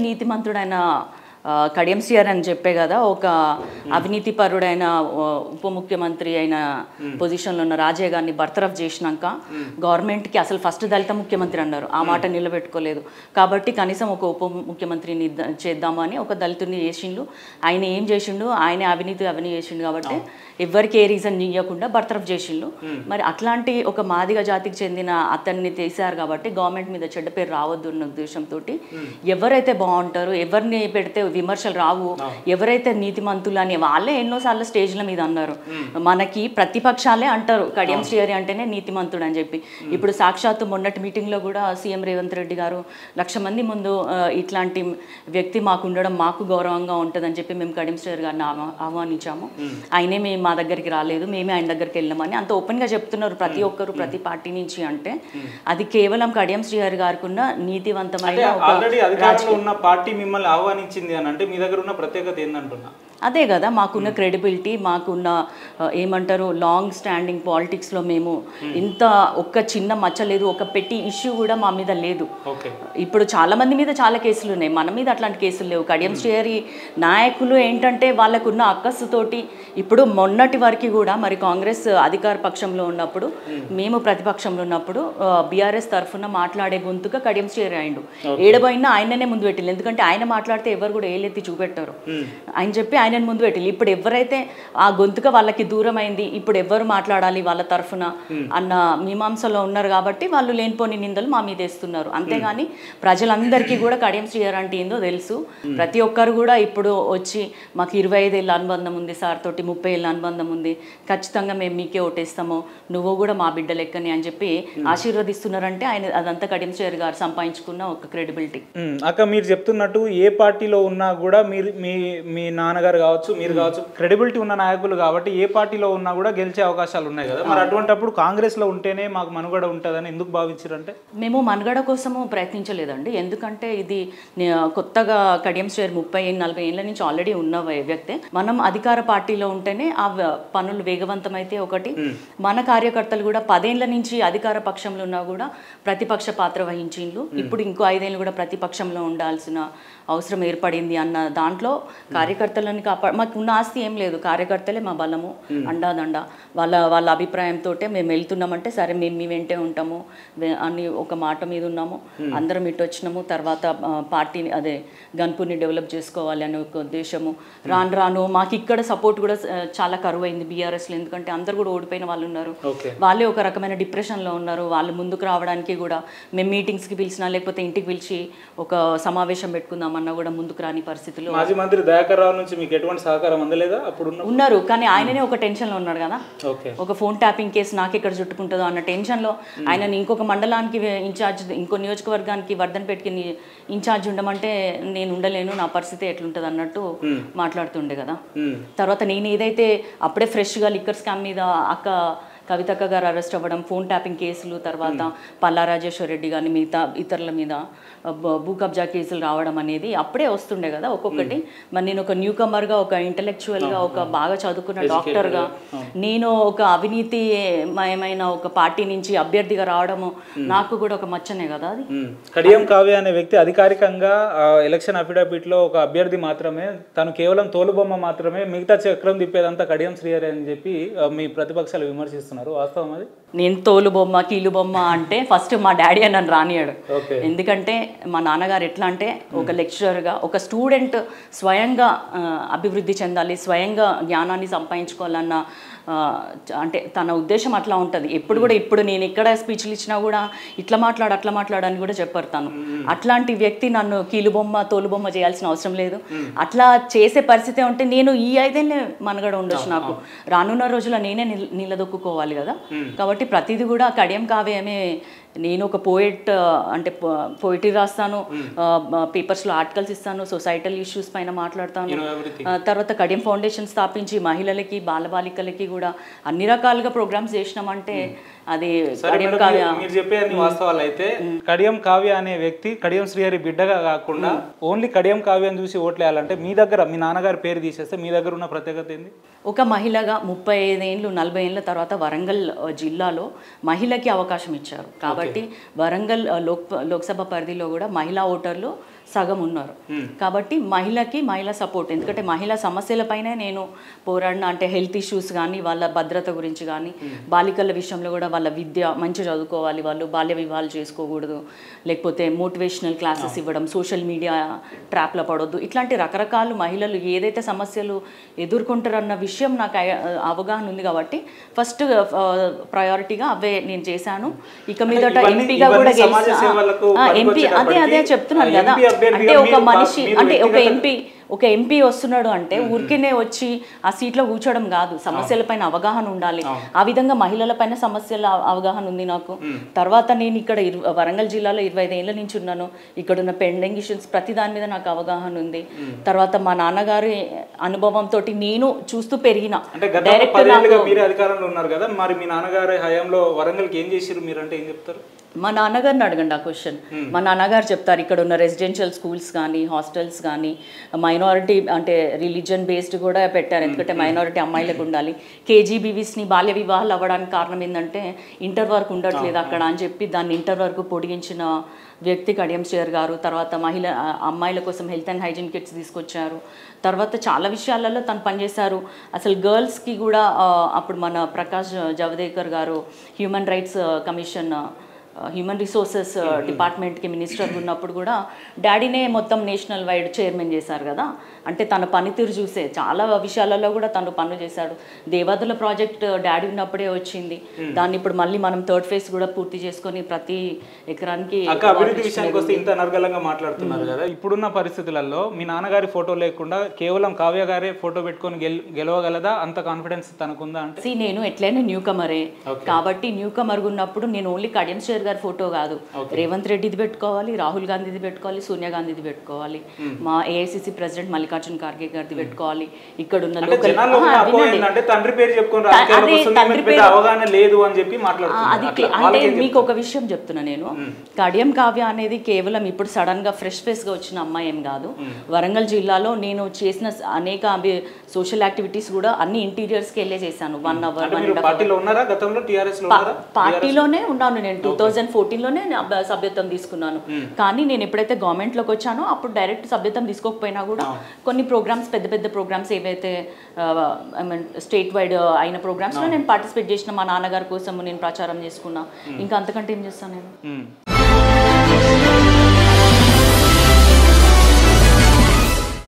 నీతిమంతుడైన కడియం శ్రీహరి అని చెప్పే కదా ఒక అవినీతి పరుడైన ఉప ముఖ్యమంత్రి అయిన పొజిషన్లో ఉన్న రాజయ్య గారిని బర్తరఫ్ చేసినాక గవర్నమెంట్కి అసలు ఫస్ట్ దళిత ముఖ్యమంత్రి అన్నారు, ఆ మాట నిలబెట్టుకోలేదు. కాబట్టి కనీసం ఒక ఉప ముఖ్యమంత్రిని చేద్దామని ఒక దళితుడిని చేసిండు. ఆయన ఏం చేసిండు, ఆయన అవినీతి చేసిండు కాబట్టి ఎవరికి ఏ రీజన్ ఇవ్వకుండా బర్తరఫ్ చేసిండు. మరి అట్లాంటి ఒక మాదిగ జాతికి చెందిన అతన్ని తీశారు కాబట్టి గవర్నమెంట్ మీద చెడ్డ పేరు రావద్దు అన్న ఉద్దేశంతో ఎవరైతే బాగుంటారో, ఎవరిని పెడితే విమర్శలు రావు, ఎవరైతే నీతిమంతులు అని వాళ్ళే ఎన్నోసార్లు స్టేజ్ల మీద అన్నారు. మనకి ప్రతిపక్షాలే అంటారు కడియం శ్రీహరి అంటేనే నీతిమంతుడు అని చెప్పి. ఇప్పుడు సాక్షాత్తు మొన్నటి మీటింగ్లో కూడా సీఎం రేవంత్ రెడ్డి గారు 1,00,000 మంది ముందు ఇట్లాంటి వ్యక్తి మాకు ఉండడం మాకు గౌరవంగా ఉంటుందని చెప్పి మేము కడియం శ్రీహరి గారిని ఆహ్వానించాము. ఆయనే మా దగ్గరికి రాలేదు, మేమే ఆయన దగ్గరికి వెళ్ళామని అంత ఓపెన్గా చెప్తున్నారు ప్రతి ఒక్కరు, ప్రతి పార్టీ నుంచి. అంటే అది కేవలం కడియం శ్రీహరి గారికి ఉన్న నీతివంతమైన పార్టీ మిమ్మల్ని ఆహ్వానించింది అని అంటే మీ దగ్గర ఉన్న ప్రత్యేకత ఏందంటున్నా? అదే కదా మాకున్న క్రెడిబిలిటీ, మాకున్న ఏమంటారు లాంగ్ స్టాండింగ్ పాలిటిక్స్లో మేము ఇంత ఒక్క చిన్న మచ్చ లేదు, ఒక పెట్టి ఇష్యూ కూడా మా మీద లేదు. ఇప్పుడు చాలా మంది మీద చాలా కేసులు ఉన్నాయి, మన మీద అట్లాంటి కేసులు లేవు. కడియం శ్రీహరి నాయకులు ఏంటంటే వాళ్ళకున్న అక్కస్సుతోటి ఇప్పుడు మొన్నటి వరకు కూడా మరి కాంగ్రెస్ అధికార పక్షంలో ఉన్నప్పుడు, మేము ప్రతిపక్షంలో ఉన్నప్పుడు బీఆర్ఎస్ తరఫున మాట్లాడే గొంతుగా కడియం శ్రీహరి అయిండు. ఏడబోయినా ఆయననే ముందు పెట్టింది, ఎందుకంటే ఆయన మాట్లాడితే ఎవరు కూడా ఏలెత్తి చూపెట్టారు ఆయన చెప్పి ఆయన ముందు పెట్టింది. ఇప్పుడు ఎవరైతే ఆ గొంతుగా వాళ్ళకి దూరం అయింది, ఇప్పుడు ఎవరు మాట్లాడాలి వాళ్ళ తరఫున అన్న మీమాంసలో ఉన్నారు కాబట్టి వాళ్ళు లేనిపోని నిందలు మా మీద వేస్తున్నారు. అంతేగాని ప్రజలందరికీ కూడా కడియం శ్రీహరి అంటే ఏందో తెలుసు. ప్రతి ఒక్కరు కూడా ఇప్పుడు వచ్చి మాకు 25 ఏళ్ళ అనుబంధం ఉంది సార్ తోటి, 30 ఏళ్ళ అనుబంధం ఉంది, ఖచ్చితంగా మేము మీకే ఓటేస్తాము, నువ్వు కూడా మా బిడ్డ లెక్కని అని చెప్పి ఆశీర్వదిస్తున్నారంటే ఆయన అదంతా కడియం శ్రీహరి గారు సంపాదించుకున్న ఒక క్రెడిబిలిటీ. అక్క మీరు చెప్తున్నట్టు ఏ పార్టీలో ఉన్నా కూడా మీరు మీ నాన్నగారు కావచ్చు, మీరు కావచ్చు, క్రెడిబిలిటీ ఉన్న నాయకులు కాబట్టి ఏ పార్టీలో ఉన్నా కూడా గెలిచే అవకాశాలు ఉన్నాయి కదా. మరి అటువంటిప్పుడు కాంగ్రెస్ లో ఉంటేనే మాకు మనుగడ ఉంటుందని ఎందుకు భావించారంటే? మేము మనుగడ కోసము ప్రయత్నించలేదండి, ఎందుకంటే ఇది కొత్తగా కడియం శ్రీహరి 30-40 ఏళ్ళ నుంచి ఆల్రెడీ ఉన్న వ్యక్తే. మనం అధికార పార్టీలో ఉంటేనే ఆ పనులు వేగవంతమైతే ఒకటి, మన కార్యకర్తలు కూడా 10 ఏళ్ళ నుంచి అధికార పక్షంలో ఉన్నా కూడా ప్రతిపక్ష పాత్ర వహించిండ్రు. ఇప్పుడు ఇంకో 5 ఏళ్ళు కూడా ప్రతిపక్షంలో ఉండాల్సిన అవసరం ఏర్పడింది అన్న దాంట్లో కార్యకర్తలను మాకు ఉన్న ఆస్తి ఏం లేదు, కార్యకర్తలే మా బలము, అండాదండ. వాళ్ళ అభిప్రాయంతో మేము వెళ్తున్నామంటే సరే మేము మీ వెంటే ఉంటాము అని ఒక మాట మీద ఉన్నాము. అందరం ఇటు వచ్చినాము, తర్వాత పార్టీని అదే గన్పూర్ని డెవలప్ చేసుకోవాలి అనే ఒక ఉద్దేశము. రాను మాకు ఇక్కడ సపోర్ట్ కూడా చాలా కరువు అయింది బీఆర్ఎస్లో, ఎందుకంటే అందరు కూడా ఓడిపోయిన వాళ్ళు ఉన్నారు, వాళ్ళే ఒక రకమైన డిప్రెషన్లో ఉన్నారు. వాళ్ళు ముందుకు రావడానికి కూడా మేము మీటింగ్స్కి పిలిచినా లేకపోతే ఇంటికి పిలిచి ఒక సమావేశం పెట్టుకుందామన్నా కూడా ముందుకు రాని పరిస్థితుల్లో. మాజీ మంత్రి దయాకర్ రావు నుంచి మీకు ఎటువంటి సహకారం అందలేదా? అప్పుడు ఉన్నారు, కానీ ఆయననే ఒక టెన్షన్లో ఉన్నాడు కదా, ఒక ఫోన్ ట్యాపింగ్ కేసు నాకు ఎక్కడ చుట్టుకుంటుందో అన్న టెన్షన్లో ఆయనని ఇంకొక మండలానికి ఇన్ఛార్జ్, ఇంకో నియోజకవర్గానికి వర్ధన్పేటకి ఇన్ఛార్జ్ ఉండమంటే నేను ఉండలేను, నా పరిస్థితి ఎట్లుంటుంది అన్నట్టు మాట్లాడుతుండే కదా. తర్వాత నేను ఏదైతే అప్పుడే ఫ్రెష్గా లిక్కర్ స్కామ్ మీద అక్క కవితక్క గారు అరెస్ట్ అవ్వడం, ఫోన్ ట్యాపింగ్ కేసులు, తర్వాత పల్లా రాజేశ్వర్ రెడ్డి కానీ మిగతా ఇతరుల మీద భూ కబ్జా కేసులు రావడం అనేది అప్పుడే వస్తుండే కదా ఒక్కొక్కటి. మరి నేను ఒక న్యూ కమర్గా, ఒక ఇంటలెక్చువల్గా, ఒక బాగా చదువుకున్న డాక్టర్గా నేను ఒక అవినీతిమయమైన ఒక పార్టీ నుంచి అభ్యర్థిగా రావడము నాకు కూడా ఒక మచ్చనే కదా అది. కడియం కావ్య అనే వ్యక్తి అధికారికంగా ఎలక్షన్ అఫిడవిట్లో ఒక అభ్యర్థి మాత్రమే, తను కేవలం తోలుబొమ్మ మాత్రమే, మిగతా చక్రం తిప్పేదంతా కడియం శ్రీహరి అని చెప్పి మీ ప్రతిపక్షాలు విమర్శిస్తున్నారు. వాస్తవం అది? నేను తోలు బొమ్మ కీలు బొమ్మ అంటే ఫస్ట్ మా డాడీ అని నన్ను రానియాడు. ఎందుకంటే మా నాన్నగారు ఎట్లా అంటే ఒక లెక్చరర్గా ఒక స్టూడెంట్ స్వయంగా అభివృద్ధి చెందాలి, స్వయంగా జ్ఞానాన్ని సంపాదించుకోవాలన్న అంటే తన ఉద్దేశం అట్లా ఉంటుంది ఎప్పుడు కూడా. ఇప్పుడు నేను ఎక్కడ స్పీచ్లు ఇచ్చినా కూడా ఇట్లా మాట్లాడు అట్లా మాట్లాడని కూడా చెప్పారు తను. అట్లాంటి వ్యక్తి నన్ను కీలుబొమ్మ తోలుబొమ్మ చేయాల్సిన అవసరం లేదు. అట్లా చేసే పరిస్థితి ఉంటే నేను ఈ 5 ఏళ్ళే మనగడ ఉండొచ్చు, నాకు రానున్న రోజుల్లో నేనే నిలదొక్కుకోవాలి కదా. కాబట్టి ప్రతిదీ కూడా కడియం కావ్యమే. నేను ఒక పోయిట్ అంటే పోయిటరీ రాస్తాను, పేపర్స్లో ఆర్టికల్స్ ఇస్తాను, సొసైటల్ ఇష్యూస్ పైన మాట్లాడతాను. తర్వాత కడియం ఫౌండేషన్ స్థాపించి మహిళలకి బాలబాలికలకి కూడా అన్ని రకాలుగా ప్రోగ్రామ్స్ చేసినామంటే అది కడియం కావ్య. మీరు చెప్పే అన్ని వాస్తవాలు అయితే కడియం కావ్య అనే వ్యక్తి కడియం శ్రీహరి బిడ్డగా కాకుండా ఓన్లీ కడియం కావ్యాన్ని చూసి ఓట్లేయాలంటే మీ దగ్గర మీ నాన్నగారి పేరు తీసేస్తే మీ దగ్గర ఉన్న ప్రత్యేకత ఏంది? ఒక మహిళగా 35 ఏళ్ళు 40 ఏళ్ళ తర్వాత వరంగల్ జిల్లాలో మహిళకి అవకాశం ఇచ్చారు కాబట్టి వరంగల్ లోక్సభ పరిధిలో కూడా మహిళా ఓటర్లు సగం ఉన్నారు. కాబట్టి మహిళా సపోర్ట్, ఎందుకంటే మహిళా సమస్యలపైనే నేను పోరాడిన. అంటే హెల్త్ ఇష్యూస్ కానీ, వాళ్ళ భద్రత గురించి కానీ, బాలికల విషయంలో కూడా వాళ్ళ విద్య మంచి చదువుకోవాలి, వాళ్ళు బాల్య వివాహాలు చేసుకోకూడదు, లేకపోతే మోటివేషనల్ క్లాసెస్ ఇవ్వడం, సోషల్ మీడియా ట్రాప్లో పడొద్దు, ఇట్లాంటి రకరకాల మహిళలు ఏదైతే సమస్యలు ఎదుర్కొంటారన్న విషయం నాకు అవగాహన ఉంది. కాబట్టి ఫస్ట్ ప్రయారిటీగా అవే నేను చేశాను. ఇక మీదట ఎంపీగా కూడా ఎంపీ అదే చెప్తున్నాను కదా. అంటే ఒక మనిషి, అంటే ఒక ఎంపీ వస్తున్నాడు అంటే ఊరికేనే వచ్చి ఆ సీట్లో కూర్చోవడం కాదు, సమస్యలపైన అవగాహన ఉండాలి. ఆ విధంగా మహిళలపైన సమస్యల అవగాహన ఉంది నాకు. తర్వాత నేను ఇక్కడ వరంగల్ జిల్లాలో 25 ఏళ్ళ నుంచి ఉన్నాను. ఇక్కడ ఉన్న పెండింగ్ ఇష్యూస్ ప్రతి దాని మీద నాకు అవగాహన ఉంది. తర్వాత మా నాన్నగారి అనుభవంతో నేను చూస్తూ పెరిగిన. అధికారంలో ఉన్నారు కదా, మరి మీ నాన్నగారి హయాంలో వరంగల్కి ఏం చేశారు మీరు అంటే ఏం చెప్తారు? మా నాన్నగారిని అడగండి ఆ క్వశ్చన్. మా నాన్నగారు చెప్తారు. ఇక్కడ ఉన్న రెసిడెన్షియల్ స్కూల్స్ కానీ, హాస్టల్స్ కానీ, మైనారిటీ అంటే రిలీజియన్ బేస్డ్ కూడా పెట్టారు, ఎందుకంటే మైనారిటీ అమ్మాయిలకు ఉండాలి. కేజీబీవీస్ని బాల్య వివాహాలు అవ్వడానికి కారణం ఏంటంటే ఇంటర్ వరకు ఉండట్లేదు అక్కడ అని చెప్పి దాన్ని ఇంటర్ వరకు పొడిగించిన వ్యక్తి కడియం శ్రీహర్ గారు. తర్వాత అమ్మాయిల కోసం హెల్త్ అండ్ హైజీన్ కిట్స్ తీసుకొచ్చారు. తర్వాత చాలా విషయాలలో తను పనిచేశారు. అసలు గర్ల్స్కి కూడా అప్పుడు మన ప్రకాష్ జవదేకర్ గారు human rights commission, human resources డిపార్ట్మెంట్కి మినిస్టర్ ఉన్నప్పుడు కూడా డాడీనే మొత్తం నేషనల్ వైడ్ చైర్మన్ చేశారు కదా. అంటే తన పనితీరు చూసే చాలా విషయాలలో కూడా తను పనులు చేశాడు. దేవాదుల ప్రాజెక్ట్ డాడీ ఉన్నప్పుడే వచ్చింది. దాన్ని ఇప్పుడు మళ్ళీ మనం థర్డ్ ఫేజ్ కూడా పూర్తి చేసుకొని ప్రతి ఎకరానికి అభివృద్ధి విషయానికి వస్తే ఇంత అనర్గళంగా మాట్లాడుతున్నారు కదా. ఇప్పుడున్న పరిస్థితులలో మీ నాన్నగారి ఫోటో లేకుండా కేవలం కావ్య గారే ఫోటో పెట్టుకొని గెలవగలదా? అంత కాన్ఫిడెన్స్ తనకుందా? అంటే నేను ఎట్లయినా న్యూ కమరే కాబట్టి న్యూ కమర్ ఉన్నప్పుడు నేను ఓన్లీ కడియం శ్రీహర్ గారి ఫోటో కాదు, రేవంత్ రెడ్డిది పెట్టుకోవాలి, రాహుల్ గాంధీది పెట్టుకోవాలి, సోనియా గాంధీది పెట్టుకోవాలి, మా ఏఐసిసి ప్రెసిడెంట్ మల్లికార్జున్ ఖార్గే గారిది పెట్టుకోవాలి. ఇక్కడ ఉన్న లోకల్ అంటే మీకు ఒక విషయం చెప్తున్నా, నేను కడియం కావ్య అనేది కేవలం ఇప్పుడు సడన్ గా ఫ్రెష్ ఫేస్ గా వచ్చిన అమ్మాయి ఏం కాదు. వరంగల్ జిల్లాలో నేను చేసిన అనేక సోషల్ యాక్టివిటీస్ కూడా అన్ని ఇంటీరియర్స్ కి వెళ్ళే చేశాను. 1 hour పార్టీలోనే ఉన్నాను. నేను 2014లోనే సభ్యత్వం తీసుకున్నాను. కానీ నేను ఎప్పుడైతే గవర్నమెంట్లోకి వచ్చానో అప్పుడు డైరెక్ట్ సభ్యత్వం తీసుకోకపోయినా కూడా కొన్ని ప్రోగ్రామ్స్, పెద్ద పెద్ద ప్రోగ్రామ్స్ ఏవైతే స్టేట్ వైడ్ అయిన ప్రోగ్రామ్స్లో నేను పార్టిసిపేట్ చేసిన. మా నాన్నగారి కోసం నేను ప్రచారం చేసుకున్నా. ఇంకా అంతకంటే ఏం చేస్తాను నేను?